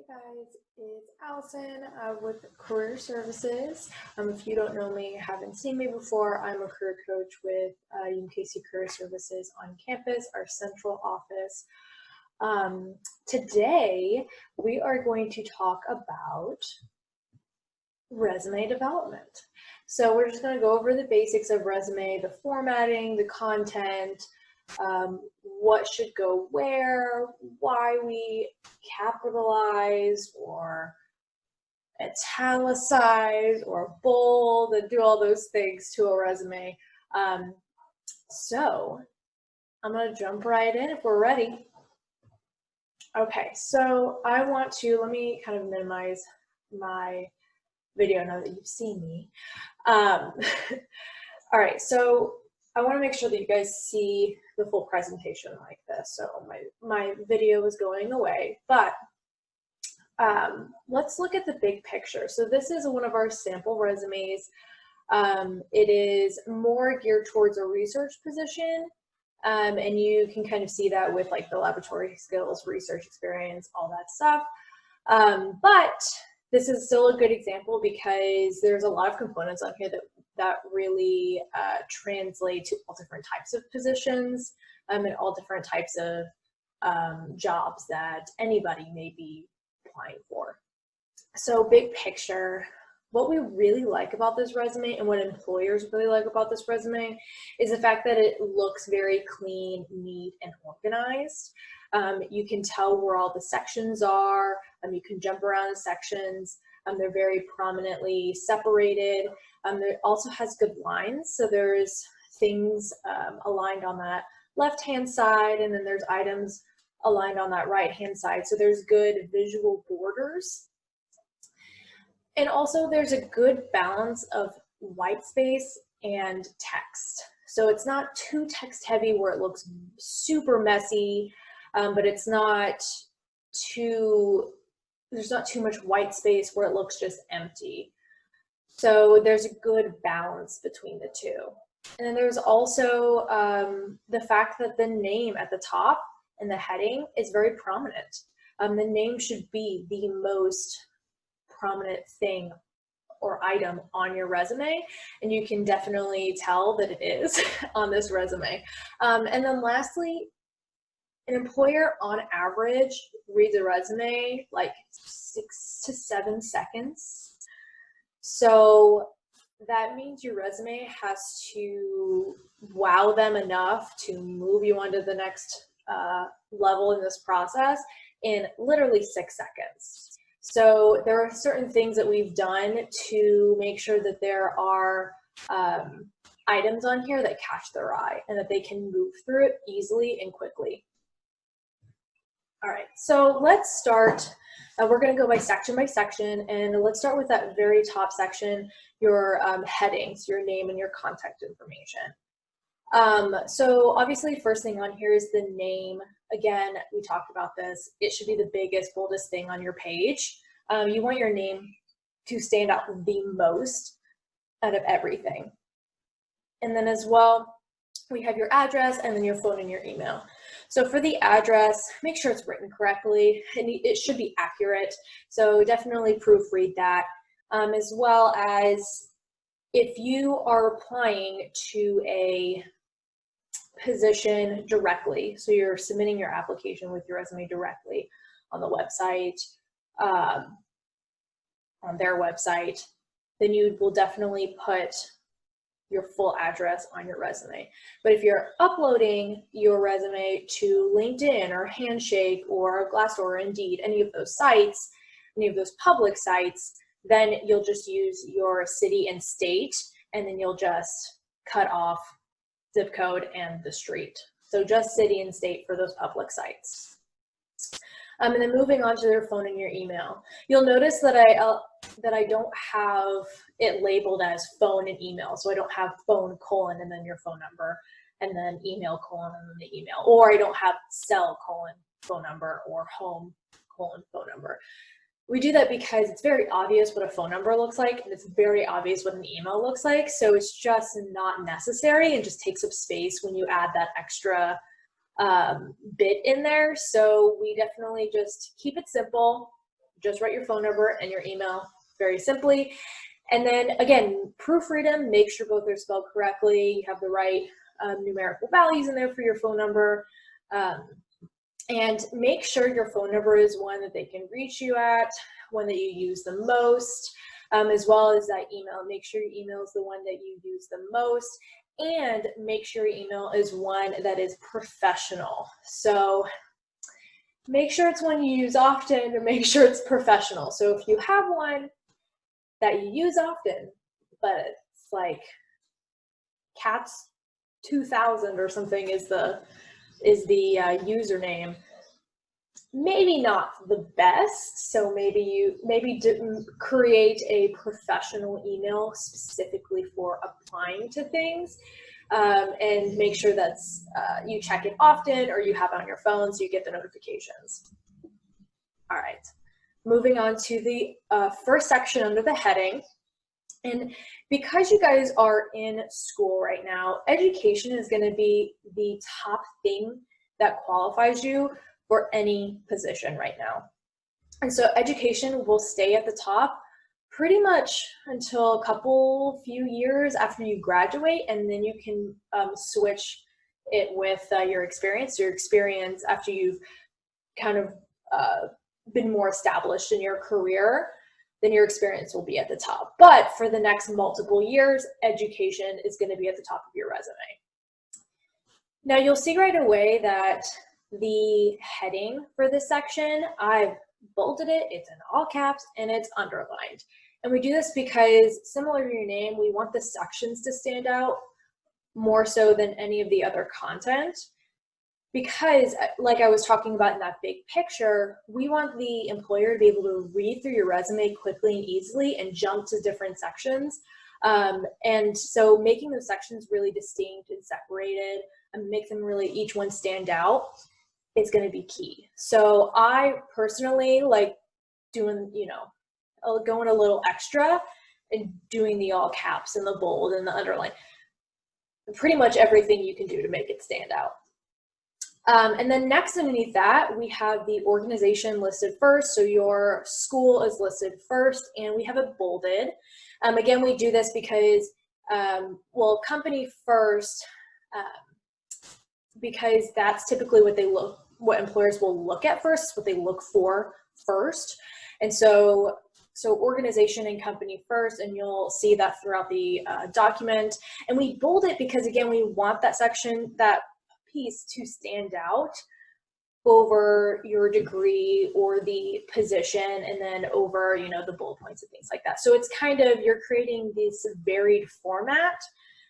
Hey guys, it's Allison with Career Services. If you don't know me, haven't seen me before, I'm a career coach with UMKC Career Services on campus, our central office. Today, we are going to talk about resume development. So we're just going to go over the basics of resume, the formatting, the content, what should go where, why we capitalize or italicize or bold and do all those things to a resume. So I'm going to jump right in if we're ready. Okay, so let me kind of minimize my video now that you've seen me. All right, so I want to make sure that you guys see the full presentation like this. So my video is going away, but let's look at the big picture. So this is one of our sample resumes. It is more geared towards a research position, and you can kind of see that with like the laboratory skills, research experience, all that stuff. But this is still a good example because there's a lot of components on here that really translate to all different types of positions and all different types of jobs that anybody may be applying for. So big picture, what we really like about this resume and what employers really like about this resume is the fact that it looks very clean, neat, and organized. You can tell where all the sections are. You can jump around the sections. They're very prominently separated. It also has good lines. So there's things aligned on that left-hand side, and then there's items aligned on that right-hand side. So there's good visual borders. And also there's a good balance of white space and text. So it's not too text heavy where it looks super messy, but it's not there's not too much white space where it looks just empty. So there's a good balance between the two. And then there's also the fact that the name at the top and the heading is very prominent. The name should be the most prominent thing or item on your resume, and you can definitely tell that it is on this resume. And then lastly, an employer on average reads a resume like 6 to 7 seconds. So that means your resume has to wow them enough to move you on to the next level in this process in literally 6 seconds. So there are certain things that we've done to make sure that there are items on here that catch their eye and that they can move through it easily and quickly. All right, so let's start. We're going to go by section, and let's start with that very top section, your headings, your name and your contact information. So obviously, first thing on here is the name. Again, we talked about this. It should be the biggest, boldest thing on your page. You want your name to stand out the most out of everything. And then as well, we have your address and then your phone and your email. So for the address, make sure it's written correctly, and it should be accurate. So definitely proofread that, as well as if you are applying to a position directly, so you're submitting your application with your resume directly on the website, on their website, then you will definitely put your full address on your resume. But if you're uploading your resume to LinkedIn or Handshake or Glassdoor or Indeed, any of those sites, any of those public sites, then you'll just use your city and state, and then you'll just cut off zip code and the street. So just city and state for those public sites. And then moving on to their phone and your email. You'll notice that I don't have it labeled as phone and email. So I don't have phone : and then your phone number, and then email : and then the email. Or I don't have cell : phone number, or home : phone number. We do that because it's very obvious what a phone number looks like, and it's very obvious what an email looks like. So it's just not necessary and just takes up space when you add that extra bit in there. So we definitely just keep it simple. Just write your phone number and your email very simply. And then again, proofread them, make sure both are spelled correctly. You have the right numerical values in there for your phone number. And make sure your phone number is one that they can reach you at, one that you use the most, as well as that email. Make sure your email is the one that you use the most, and make sure your email is one that is professional. So make sure it's one you use often, and make sure it's professional. So if you have one that you use often, but it's like cats 2000 or something is the username, maybe not the best. So maybe create a professional email specifically for applying to things, and make sure that's you check it often, or you have it on your phone so you get the notifications. All right, moving on to the first section under the heading. And because you guys are in school right now, education is going to be the top thing that qualifies you for any position right now. And so education will stay at the top pretty much until a few years after you graduate, and then you can switch it with your experience. Your experience after you've kind of been more established in your career, then your experience will be at the top. But for the next multiple years, education is going to be at the top of your resume. Now you'll see right away that the heading for this section, I've bolded it, it's in all caps, and it's underlined. And we do this because, similar to your name, we want the sections to stand out more so than any of the other content. Because, like I was talking about in that big picture, we want the employer to be able to read through your resume quickly and easily and jump to different sections. And so making those sections really distinct and separated and make them really each one stand out is going to be key. So I personally like doing, going a little extra and doing the all caps and the bold and the underline. Pretty much everything you can do to make it stand out. And then next underneath that, we have the organization listed first. So your school is listed first, and we have it bolded. Again, we do this because, well, company first, because that's typically what employers will look at first, what they look for first. And so organization and company first, and you'll see that throughout the document. And we bold it because, again, we want that section, that piece to stand out over your degree or the position, and then over, the bullet points and things like that. So it's kind of, you're creating this varied format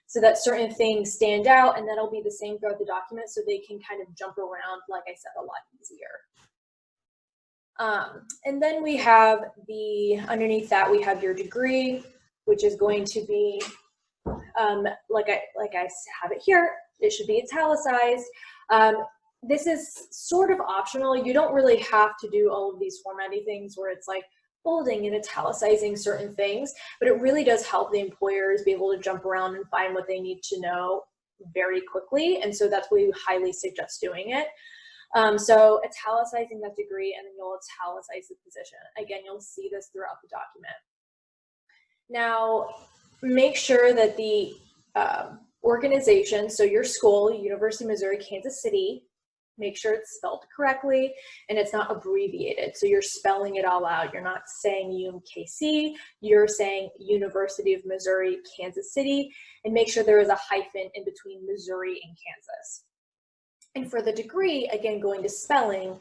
so that certain things stand out, and that'll be the same throughout the document so they can kind of jump around, like I said, a lot easier. And then we have underneath that, we have your degree, which is going to be, like I have it here, it should be italicized. This is sort of optional. You don't really have to do all of these formatty things where it's like bolding and italicizing certain things, but it really does help the employers be able to jump around and find what they need to know very quickly. And so that's why we highly suggest doing it. So italicizing that degree, and then you'll italicize the position. Again, you'll see this throughout the document. Now, make sure that the organization, so your school, University of Missouri, Kansas City, make sure it's spelled correctly and it's not abbreviated. So you're spelling it all out. You're not saying UMKC, you're saying University of Missouri, Kansas City, and make sure there is a hyphen in between Missouri and Kansas. And for the degree, again, going to spelling,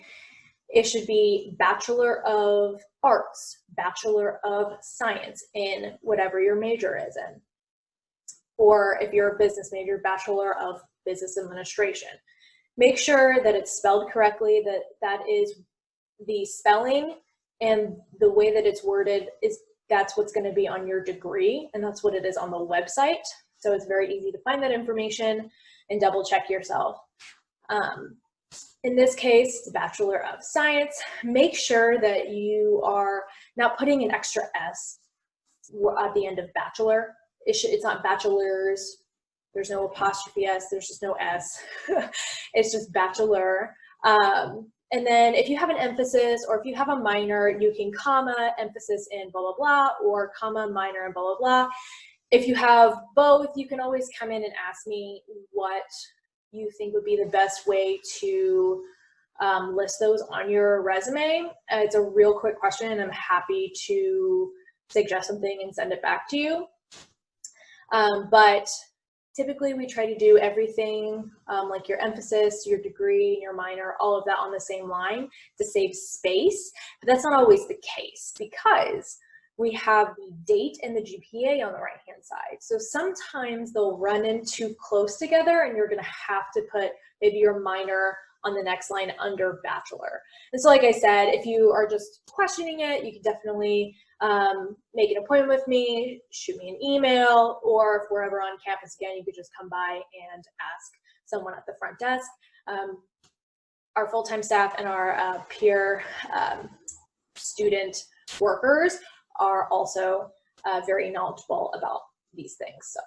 it should be Bachelor of Arts, Bachelor of Science in whatever your major is in. Or if you're a business major, Bachelor of Business Administration. Make sure that it's spelled correctly, that is the spelling, and the way that it's worded that's what's going to be on your degree, and that's what it is on the website. So it's very easy to find that information and double check yourself. In this case, it's Bachelor of Science. Make sure that you are not putting an extra S at the end of bachelor. It's not bachelor's. There's no apostrophe S. There's just no S. It's just bachelor. And then if you have an emphasis or if you have a minor, you can comma, emphasis in blah, blah, blah, or comma, minor, and blah, blah, blah. If you have both, you can always come in and ask me what you think would be the best way to list those on your resume. It's a real quick question, and I'm happy to suggest something and send it back to you. But typically we try to do everything like your emphasis, your degree, your minor, all of that on the same line to save space. But that's not always the case because we have the date and the GPA on the right-hand side. So sometimes they'll run in too close together and you're gonna have to put maybe your minor on the next line under bachelor. And so like I said, if you are just questioning it, you can definitely make an appointment with me, shoot me an email, or if we're ever on campus again, you could just come by and ask someone at the front desk. Our full-time staff and our peer student workers are also very knowledgeable about these things. So,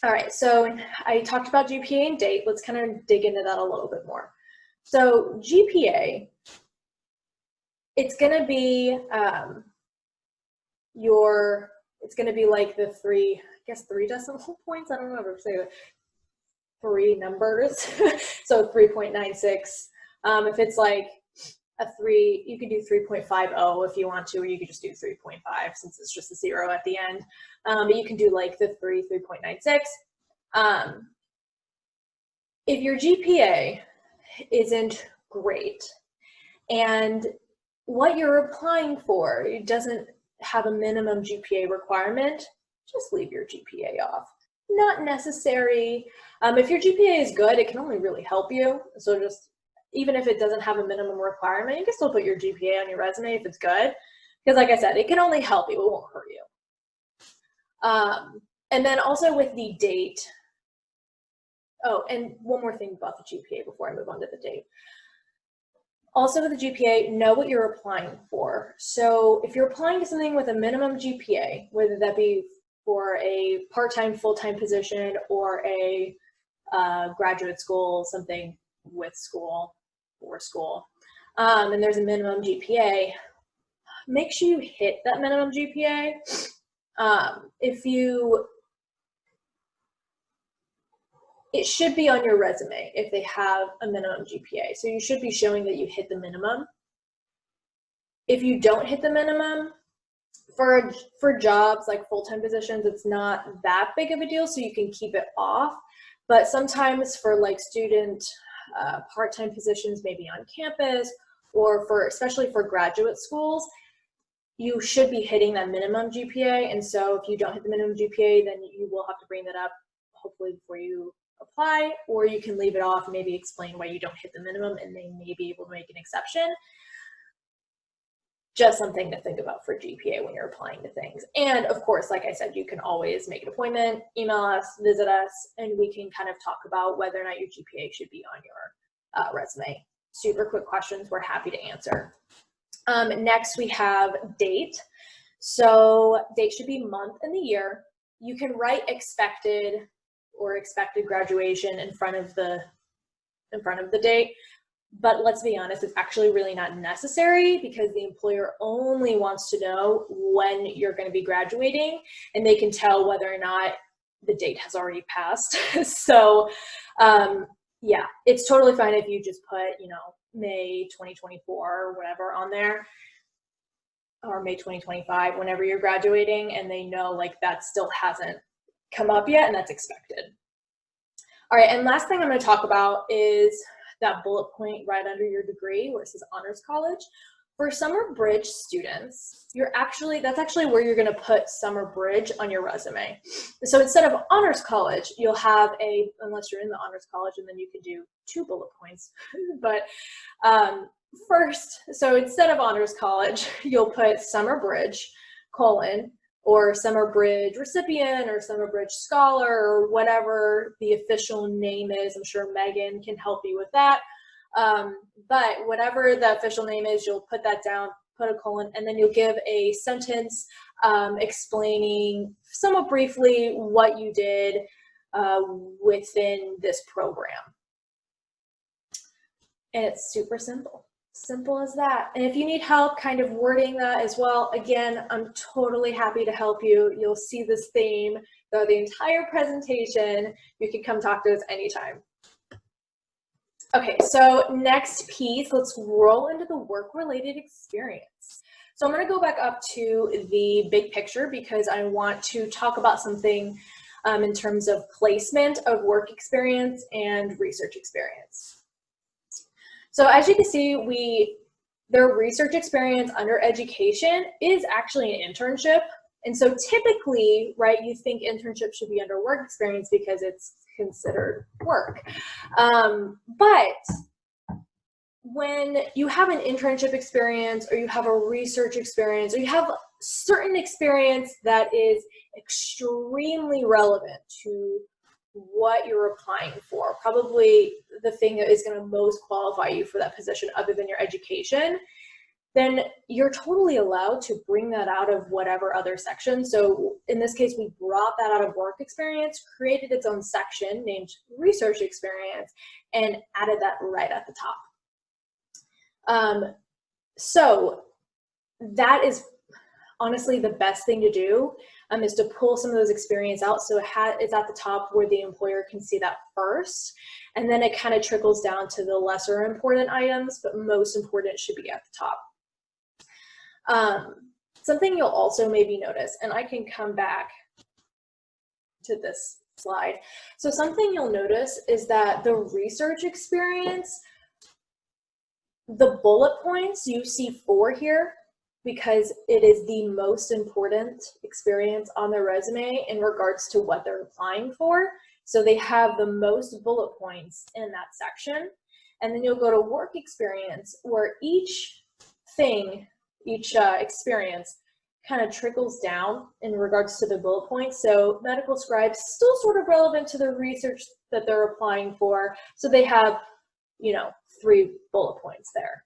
all right, so I talked about GPA and date. Let's kind of dig into that a little bit more. So GPA, it's gonna be it's gonna be like the three decimal points. I don't know how to say it. 3 numbers. So 3.96. If it's like a 3, you could do 3.50 if you want to, or you could just do 3.5 since it's just a 0 at the end. But you can do like the 3.96. If your GPA isn't great and what you're applying for, it doesn't have a minimum GPA requirement, just leave your GPA off. Not necessary. If your GPA is good, it can only really help you. So just, even if it doesn't have a minimum requirement, you can still put your GPA on your resume if it's good. Because like I said, it can only help you, it won't hurt you. And then also with the date, oh, and one more thing about the GPA before I move on to the date. Also with the GPA, know what you're applying for. So if you're applying to something with a minimum GPA, whether that be for a part-time, full-time position or a graduate school, something with school, or school, and there's a minimum GPA, make sure you hit that minimum GPA. It should be on your resume if they have a minimum GPA. So you should be showing that you hit the minimum. If you don't hit the minimum, for jobs like full-time positions, it's not that big of a deal, so you can keep it off. But sometimes for like student part-time positions, maybe on campus, or especially for graduate schools, you should be hitting that minimum GPA. And so if you don't hit the minimum GPA, then you will have to bring that up hopefully before you apply, or you can leave it off and maybe explain why you don't hit the minimum and they may be able to make an exception. Just something to think about for GPA when you're applying to things. And of course, like I said, you can always make an appointment, email us, visit us, and we can kind of talk about whether or not your GPA should be on your resume. Super quick questions we're happy to answer. Next, we have date. So date should be month and the year. You can write expected or expected graduation in front of the date. But let's be honest, it's actually really not necessary because the employer only wants to know when you're going to be graduating, and they can tell whether or not the date has already passed. So yeah, it's totally fine if you just put, you know, May 2024 or whatever on there, or May 2025, whenever you're graduating, and they know like that still hasn't come up yet and that's expected. All right, and last thing I'm going to talk about is that bullet point right under your degree where it says honors college. For summer bridge students, that's actually where you're going to put summer bridge on your resume. So instead of honors college, you'll have unless you're in the honors college, and then you can do 2 bullet points. But first, so instead of honors college, you'll put summer bridge, or summer bridge recipient, or summer bridge scholar, or whatever the official name is. I'm sure Megan can help you with that. But whatever the official name is, you'll put that down, put a colon, and then you'll give a sentence explaining somewhat briefly what you did within this program. And it's super simple. Simple as that. And if you need help kind of wording that as well, again, I'm totally happy to help you. You'll see this theme throughout the entire presentation. You can come talk to us anytime. Okay, so next piece, let's roll into the work-related experience. So I'm going to go back up to the big picture because I want to talk about something in terms of placement of work experience and research experience. So as you can see, their research experience under education is actually an internship. And so typically, right, you think internship should be under work experience because it's considered work. But when you have an internship experience or you have a research experience or you have certain experience that is extremely relevant to what you're applying for, probably the thing that is going to most qualify you for that position other than your education, then you're totally allowed to bring that out of whatever other section. So in this case, we brought that out of work experience, created its own section named research experience, and added that right at the top. So that is honestly the best thing to do, is to pull some of those experience out so it's at the top where the employer can see that first, and then it kind of trickles down to the lesser important items, but most important should be at the top. Something you'll also maybe notice, and I can come back to this slide. So something you'll notice is that the research experience, the bullet points, you see 4 here because it is the most important experience on their resume in regards to what they're applying for. So they have the most bullet points in that section. And then you'll go to work experience where each thing, each experience kind of trickles down in regards to the bullet points. So medical scribes still sort of relevant to the research that they're applying for. So they have, 3 bullet points there.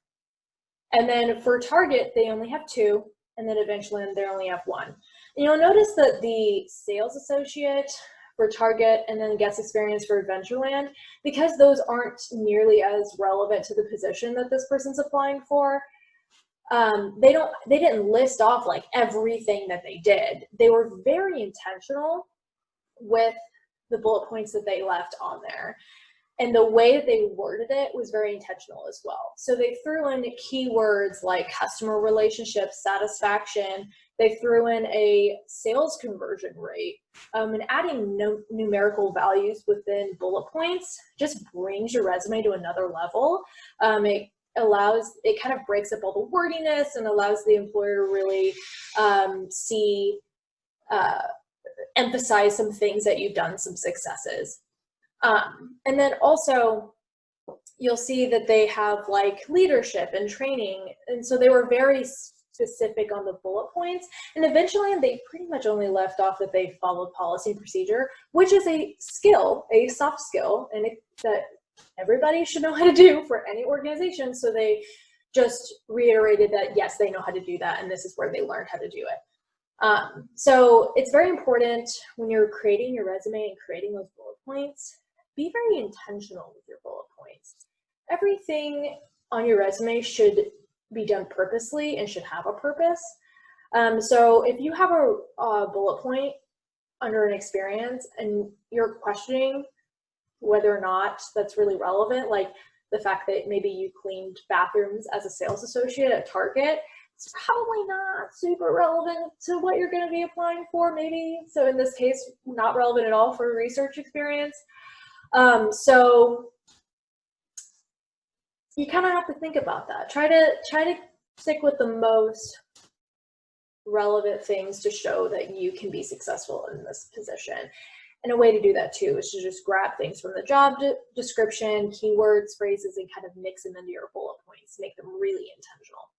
And then for target, they only have 2, and then eventually they only have 1. And you'll notice that the sales associate for target and then guest experience for Adventureland, because those aren't nearly as relevant to the position that this person's applying for, they didn't list off like everything that they did. They were very intentional with the bullet points that they left on there. And the way that they worded it was very intentional as well. So they threw in keywords like customer relationship, satisfaction. They threw in a sales conversion rate, and adding numerical values within bullet points just brings your resume to another level. It kind of breaks up all the wordiness and allows the employer to really emphasize some things that you've done, some successes. And then also you'll see that they have like leadership and training. And so they were very specific on the bullet points. And eventually they pretty much only left off that they followed policy and procedure, which is a skill, a soft skill, and that everybody should know how to do for any organization. So they just reiterated that, yes, they know how to do that. And this is where they learned how to do it. So it's very important when you're creating your resume and creating those bullet points, be very intentional with your bullet points. Everything on your resume should be done purposely and should have a purpose. So if you have a bullet point under an experience and you're questioning whether or not that's really relevant, like the fact that maybe you cleaned bathrooms as a sales associate at Target, it's probably not super relevant to what you're going to be applying for, maybe. So in this case, not relevant at all for research experience. So you kind of have to think about that. Try to stick with the most relevant things to show that you can be successful in this position. And a way to do that too is to just grab things from the job description, keywords, phrases, and kind of mix them into your bullet points, make them really intentional.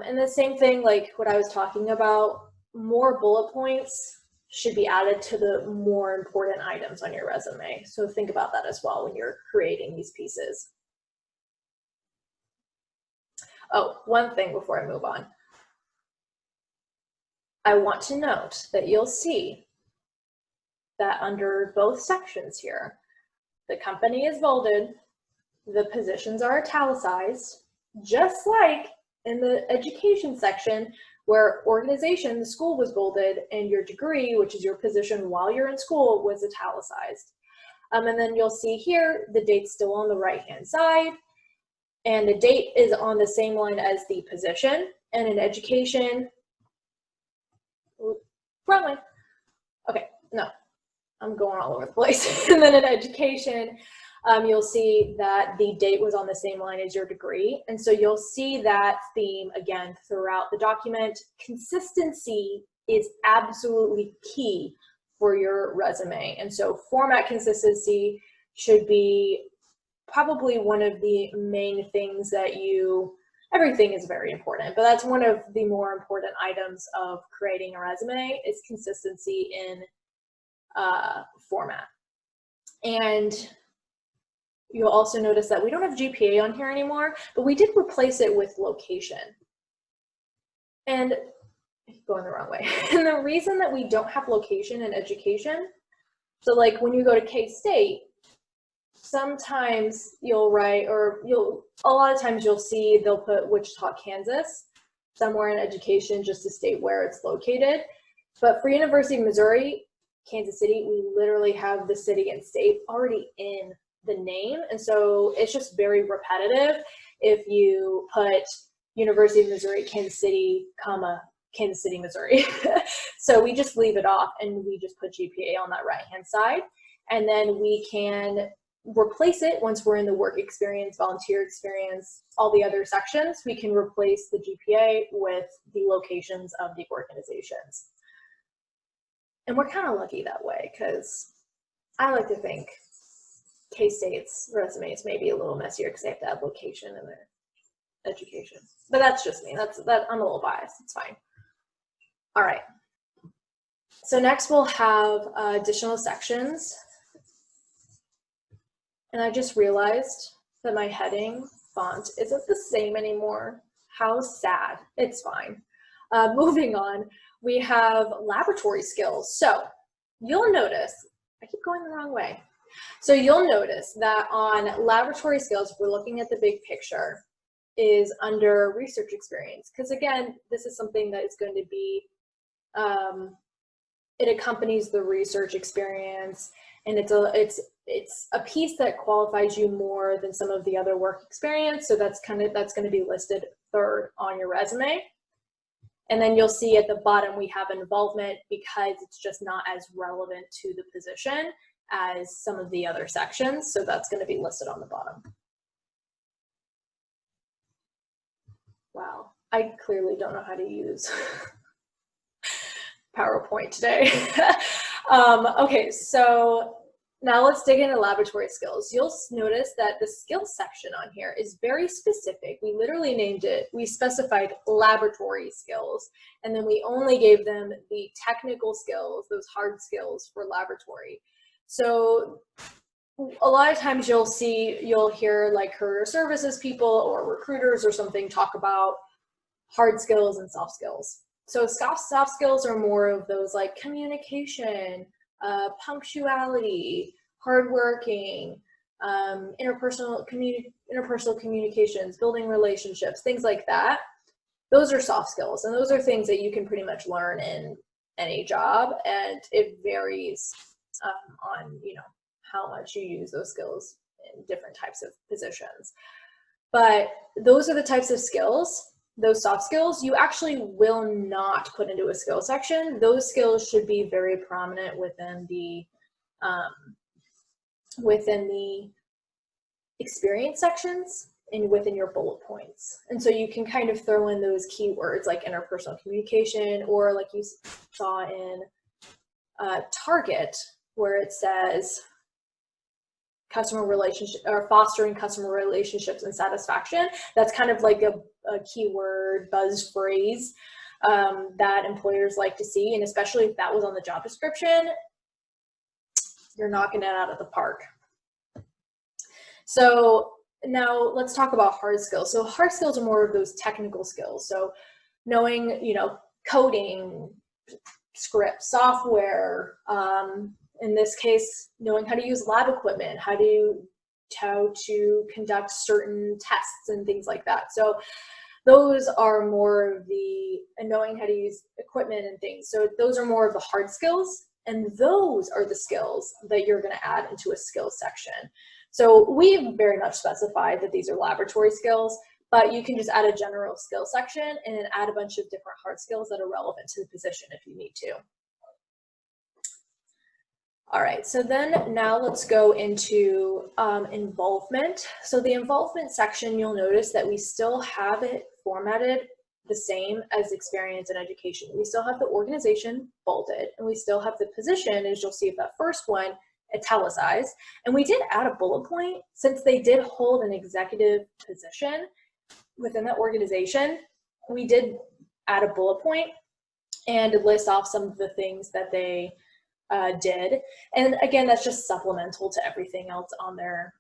And the same thing, like what I was talking about, more bullet points should be added to the more important items on your resume. So think about that as well when you're creating these pieces. Oh, one thing before I move on. I want to note that you'll see that under both sections here, the company is bolded the positions are italicized, just like in the education section where organization, the school, was bolded, and your degree, which is your position while you're in school, was italicized. And then you'll see here the date's still on the right-hand side, and the date is on the same line as the position. And in education, wrong way. Okay, no, I'm going all over the place. And then in education, you'll see that the date was on the same line as your degree. And so you'll see that theme again throughout the document. Consistency is absolutely key for your resume. And so format consistency should be probably one of the main things that everything is very important, but that's one of the more important items of creating a resume is consistency in format. And you'll also notice that we don't have GPA on here anymore, but we did replace it with location. And going the wrong way. And the reason that we don't have location in education, so like when you go to K-State, sometimes you'll write, or a lot of times you'll see they'll put Wichita, Kansas, somewhere in education just to state where it's located. But for University of Missouri, Kansas City, we literally have the city and state already in the name. And so it's just very repetitive if you put University of Missouri, Kansas City, comma, Kansas City, Missouri. So we just leave it off and we just put GPA on that right-hand side. And then we can replace it once we're in the work experience, volunteer experience, all the other sections. We can replace the GPA with the locations of the organizations. And we're kind of lucky that way because I like to think K-State's resumes may be a little messier because they have to add location in their education. But that's just me. I'm a little biased. It's fine. All right. So next we'll have additional sections. And I just realized that my heading font isn't the same anymore. How sad. It's fine. Moving on, we have laboratory skills. So you'll notice, I keep going the wrong way. So you'll notice that on laboratory skills, if we're looking at the big picture, is under research experience. Because again, this is something that is going to be, it accompanies the research experience, and it's a piece that qualifies you more than some of the other work experience. So that's going to be listed third on your resume. And then you'll see at the bottom we have involvement because it's just not as relevant to the position as some of the other sections. So that's going to be listed on the bottom. Wow, I clearly don't know how to use PowerPoint today. Okay, so now let's dig into laboratory skills. You'll notice that the skills section on here is very specific. We literally named it, we specified laboratory skills, and then we only gave them the technical skills, those hard skills for laboratory. So a lot of times you'll hear like career services people or recruiters or something talk about hard skills and soft skills. So soft skills are more of those like communication, punctuality, hardworking, interpersonal communications, building relationships, things like that. Those are soft skills, and those are things that you can pretty much learn in any job, and it varies on how much you use those skills in different types of positions. But those are the types of skills, those soft skills, you actually will not put into a skill section. Those skills should be very prominent within the experience sections and within your bullet points. And so you can kind of throw in those keywords like interpersonal communication, or like you saw in Target, where it says customer relationship or fostering customer relationships and satisfaction. That's kind of like a keyword buzz phrase that employers like to see, and especially if that was on the job description, you're knocking it out of the park. So now let's talk about hard skills. So hard skills are more of those technical skills. So knowing, coding, script, software, in this case, knowing how to use lab equipment, how to how to conduct certain tests and things like that. So those are more of the, and knowing how to use equipment and things. So those are more of the hard skills, and those are the skills that you're going to add into a skills section. So we've very much specified that these are laboratory skills, but you can just add a general skill section and then add a bunch of different hard skills that are relevant to the position if you need to. All right, so then now let's go into involvement. So the involvement section, you'll notice that we still have it formatted the same as experience and education. We still have the organization bolded, and we still have the position, as you'll see, that first one, italicized. And we did add a bullet point since they did hold an executive position within that organization. We did add a bullet point and list off some of the things that they did. And again, that's just supplemental to everything else on their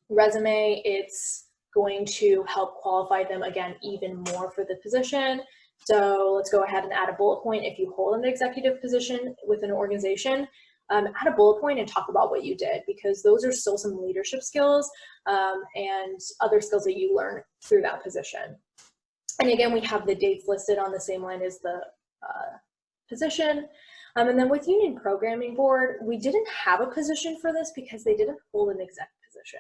resume. It's going to help qualify them, again, even more for the position. So let's go ahead and add a bullet point. If you hold an executive position within an organization, add a bullet point and talk about what you did, because those are still some leadership skills and other skills that you learn through that position. And again, we have the dates listed on the same line as the position. And then with Union Programming Board, we didn't have a position for this because they didn't hold an exec position.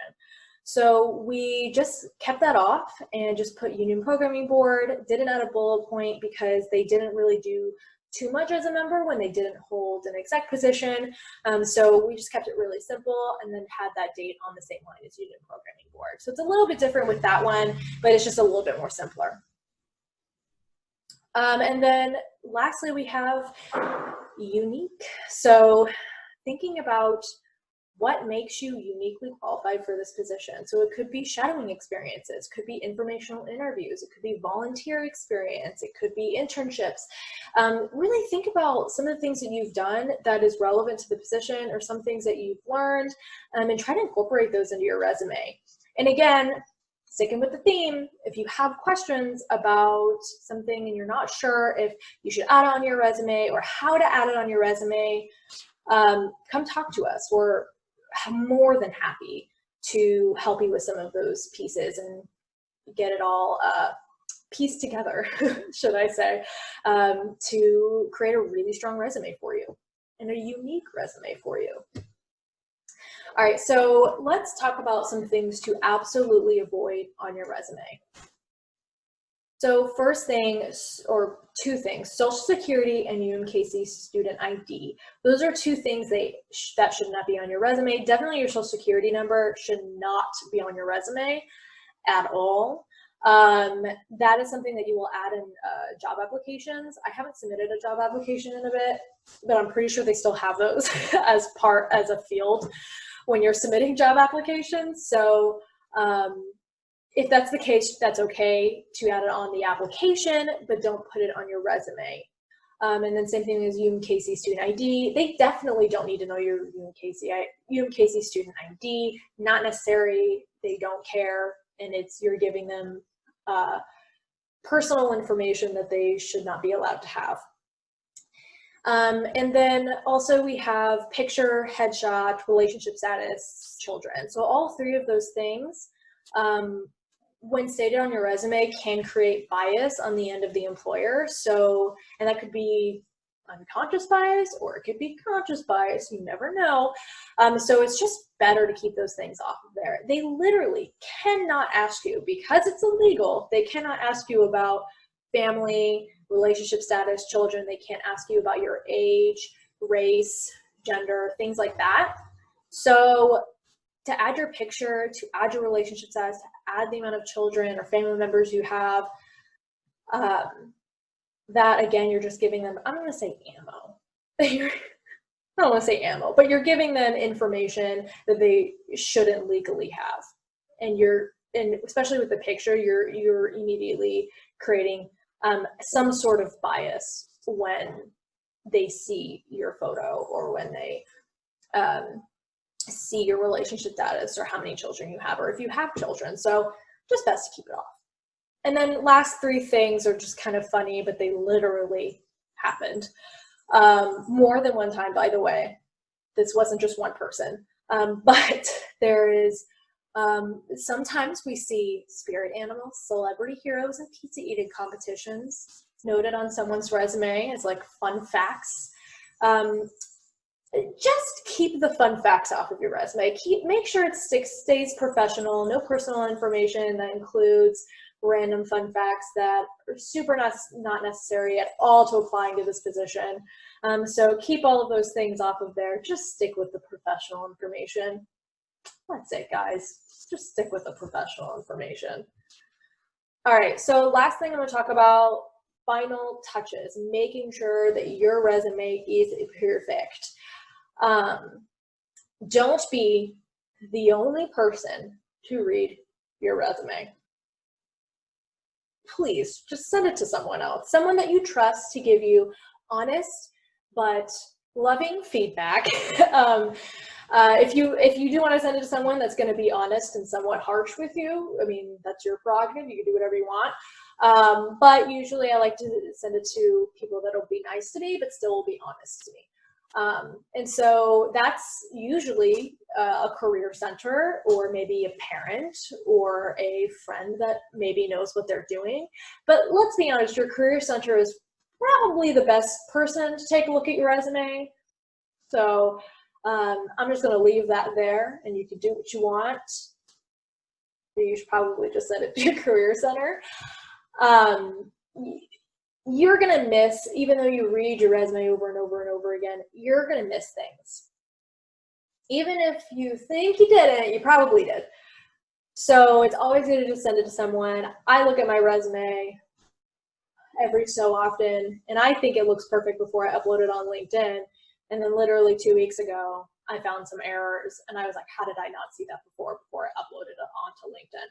So we just kept that off and just put Union Programming Board, didn't add a bullet point because they didn't really do too much as a member when they didn't hold an exec position. So we just kept it really simple and then had that date on the same line as Union Programming Board. So it's a little bit different with that one, but it's just a little bit more simpler. And then lastly, we have unique. So thinking about what makes you uniquely qualified for this position. So it could be shadowing experiences, could be informational interviews, it could be volunteer experience, it could be internships. Really think about some of the things that you've done that is relevant to the position, or some things that you've learned, and try to incorporate those into your resume. And again, sticking with the theme, if you have questions about something and you're not sure if you should add it on your resume or how to add it on your resume, come talk to us. We're more than happy to help you with some of those pieces and get it all pieced together, should I say, to create a really strong resume for you and a unique resume for you. All right, so let's talk about some things to absolutely avoid on your resume. So first thing, or two things, Social Security and UMKC student ID. Those are two things that should not be on your resume. Definitely your Social Security number should not be on your resume at all. That is something that you will add in job applications. I haven't submitted a job application in a bit, but I'm pretty sure they still have those as a field when you're submitting job applications. So if that's the case, that's okay to add it on the application, but don't put it on your resume. And then same thing as UMKC student ID. They definitely don't need to know your UMKC student ID. Not necessary. They don't care, and you're giving them personal information that they should not be allowed to have. And then also we have picture, headshot, relationship status, children. So all three of those things, when stated on your resume, can create bias on the end of the employer. So, and that could be unconscious bias or it could be conscious bias, you never know. So it's just better to keep those things off of there. They literally cannot ask you, because it's illegal, they cannot ask you about family, relationship status, children. They can't ask you about your age, race, gender, things like that. So to add your picture, to add your relationship status, to add the amount of children or family members you have, that again, you're just giving them, I'm going to say ammo. I don't want to say ammo, but you're giving them information that they shouldn't legally have. And especially with the picture, you're immediately creating some sort of bias when they see your photo or when they see your relationship status or how many children you have, or if you have children. So just best to keep it off. And then last three things are just kind of funny, but they literally happened more than one time, by the way. This wasn't just one person, but There is, sometimes we see spirit animals, celebrity heroes, and pizza eating competitions noted on someone's resume as like fun facts. Just keep the fun facts off of your resume. Make sure it stays professional, no personal information that includes random fun facts that are super not necessary at all to applying to this position. So keep all of those things off of there. Just stick with the professional information. That's it, guys. Just stick with the professional information. All right, so last thing I'm going to talk about, final touches, making sure that your resume is perfect. Don't be the only person to read your resume. Please just send it to someone else, someone that you trust to give you honest but loving feedback. If you do want to send it to someone that's going to be honest and somewhat harsh with you, I mean, that's your prerogative. You can do whatever you want. But usually I like to send it to people that'll be nice to me, but still will be honest to me. And so that's usually a career center, or maybe a parent or a friend that maybe knows what they're doing. But let's be honest, your career center is probably the best person to take a look at your resume. So I'm just going to leave that there, and you can do what you want. You should probably just send it to your career center. You're going to miss, even though you read your resume over and over and over again, you're going to miss things. Even if you think you didn't, you probably did. So it's always good to just send it to someone. I look at my resume every so often, and I think it looks perfect before I upload it on LinkedIn. And then literally 2 weeks ago, I found some errors, and I was like, how did I not see that before I uploaded it onto LinkedIn?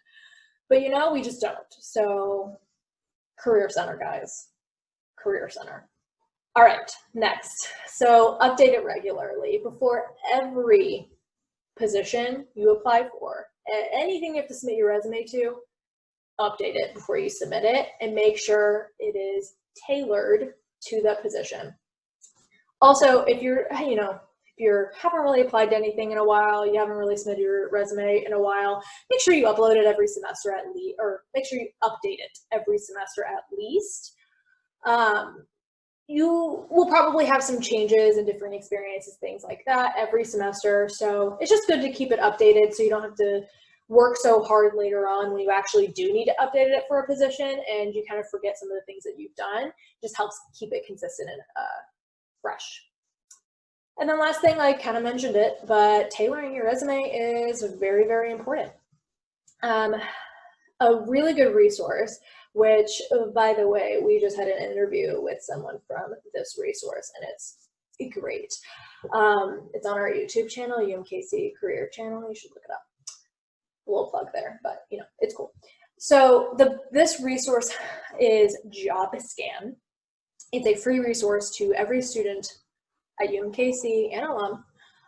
But you know, we just don't. So Career Center, guys. Career Center. All right, next. So update it regularly before every position you apply for. Anything you have to submit your resume to, update it before you submit it, and make sure it is tailored to that position. Also, if you haven't really applied to anything in a while, you haven't really submitted your resume in a while, make sure you upload it every semester at least, or make sure you update it every semester at least. You will probably have some changes and different experiences, things like that every semester. So it's just good to keep it updated so you don't have to work so hard later on when you actually do need to update it for a position and you kind of forget some of the things that you've done. It just helps keep it consistent and fresh. And then last thing, I kind of mentioned it, but tailoring your resume is very, very important. A really good resource, which, by the way, we just had an interview with someone from this resource, and it's great. It's on our YouTube channel, UMKC Career channel. You should look it up. A little plug there, but you know, it's cool. So this resource is JobScan. It's a free resource to every student at UMKC and alum.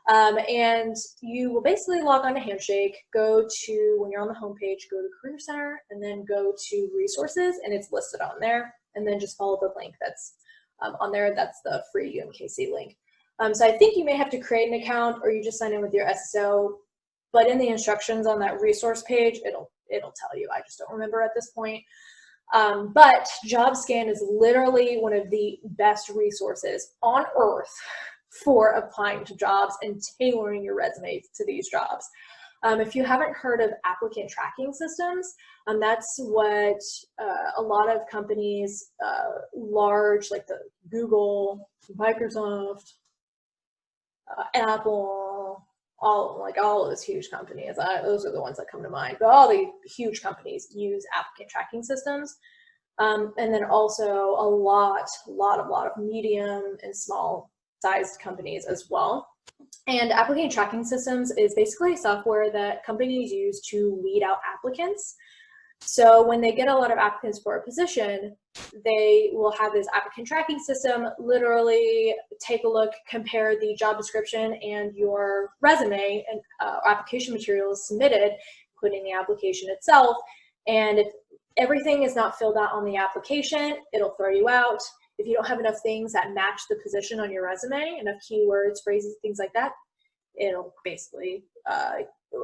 And you will basically log on to Handshake, go to, when you're on the homepage, go to Career Center, and then go to Resources, and it's listed on there. And then just follow the link that's on there. That's the free UMKC link. So I think you may have to create an account, or you just sign in with your SSO. But in the instructions on that resource page, it'll tell you. I just don't remember at this point. But JobScan is literally one of the best resources on earth for applying to jobs and tailoring your resume to these jobs. If you haven't heard of applicant tracking systems, that's what a lot of companies, large, like the Google, Microsoft, Apple, all of those huge companies, those are the ones that come to mind, but all the huge companies use applicant tracking systems. And then also a lot of medium and small sized companies as well. And applicant tracking systems is basically software that companies use to weed out applicants. So when they get a lot of applicants for a position, they will have this applicant tracking system literally take a look, compare the job description and your resume and application materials submitted, including the application itself. And if everything is not filled out on the application, it'll throw you out. If you don't have enough things that match the position on your resume, enough keywords, phrases, things like that, it'll basically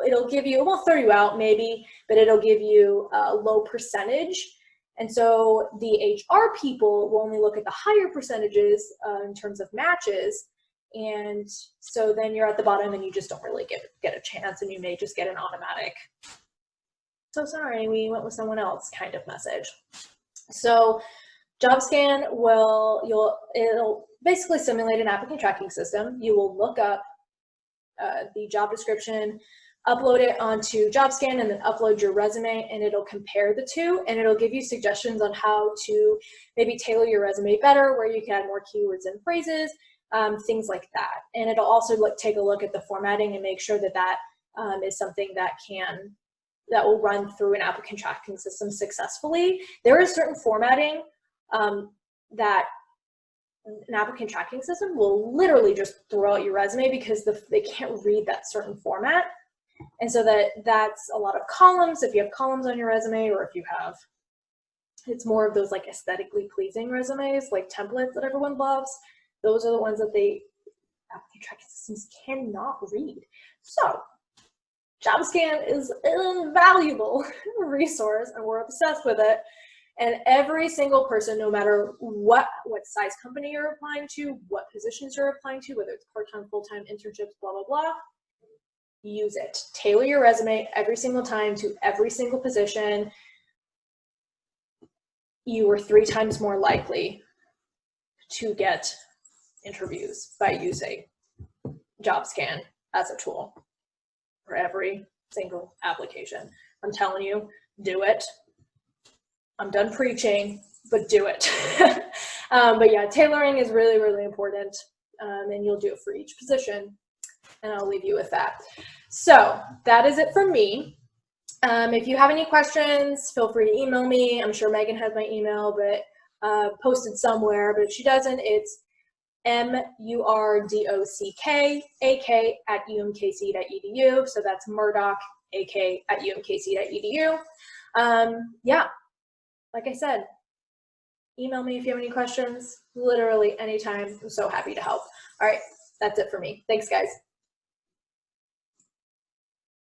it'll give you, it won't throw you out maybe, but it'll give you a low percentage. And so the HR people will only look at the higher percentages in terms of matches. And so then you're at the bottom and you just don't really get a chance, and you may just get an automatic, so sorry, we went with someone else kind of message. So JobScan it'll basically simulate an applicant tracking system. You will look up the job description, upload it onto JobScan, and then upload your resume, and it'll compare the two, and it'll give you suggestions on how to maybe tailor your resume better, where you can add more keywords and phrases, things like that. And it'll also take a look at the formatting and make sure that that is something that will run through an applicant tracking system successfully. There is certain formatting that an applicant tracking system will literally just throw out your resume because they can't read that certain format. And so that's a lot of columns. If you have columns on your resume, or if you have, it's more of those like aesthetically pleasing resumes, like templates that everyone loves. Those are the ones that applicant tracking systems cannot read. So JobScan is an invaluable resource, and we're obsessed with it. And every single person, no matter what size company you're applying to, what positions you're applying to, whether it's part-time, full-time, internships, blah, blah, blah, use it. Tailor your resume every single time to every single position. You are 3 times more likely to get interviews by using JobScan as a tool for every single application. I'm telling you, do it. I'm done preaching, but do it. But yeah, tailoring is really, really important, and you'll do it for each position, and I'll leave you with that. So that is it from me. If you have any questions, feel free to email me. I'm sure Megan has my email, but posted somewhere, but if she doesn't, it's murdock@umkc.edu. So that's murdock@umkc.edu. Yeah, like I said, email me if you have any questions, literally anytime. I'm so happy to help. All right, that's it for me. Thanks, guys.